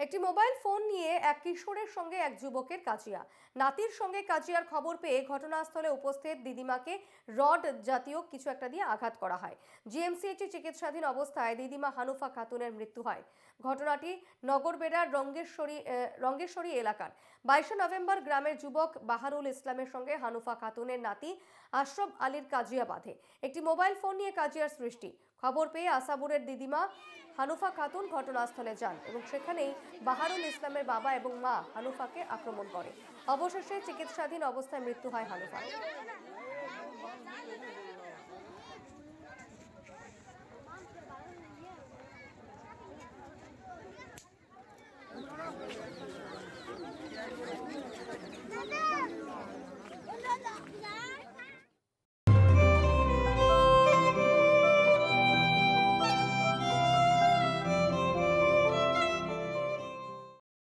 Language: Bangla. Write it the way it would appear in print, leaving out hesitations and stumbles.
একটি মোবাইল ফোন নিয়ে এক কিশোরের সঙ্গে এক যুবকের কাজিয়া। নাতির সঙ্গে কাজিয়ার খবর পেয়ে ঘটনাস্থলে উপস্থিত দিদিমাকে রড জাতীয় কিছু একটা দিয়ে আঘাত করা হয়। জিএমসিএইচে চিকিৎসাধীন অবস্থায় দিদিমা হানুফা খাতুনের মৃত্যু হয়। ঘটনাটি নগরবেড়ার রঙ্গেশ্বরী এলাকার 22 নভেম্বর গ্রামের যুবক বাহারুল ইসলামের সঙ্গে হানুফা খাতুনের নাতি আশরাফ আলীর কাজিয়া বাঁধে। একটি মোবাইল ফোন নিয়ে কাজিয়ার সৃষ্টি। খবর পেয়ে আসাবুরের দিদিমা হানুফা খাতুন ঘটনাস্থলে যান এবং সেখানেই বাহারুল ইসলামের বাবা এবং মা হানুফাকে আক্রমণ করে। অবশেষে চিকিৎসাধীন অবস্থায় মৃত্যু হয় হানুফার।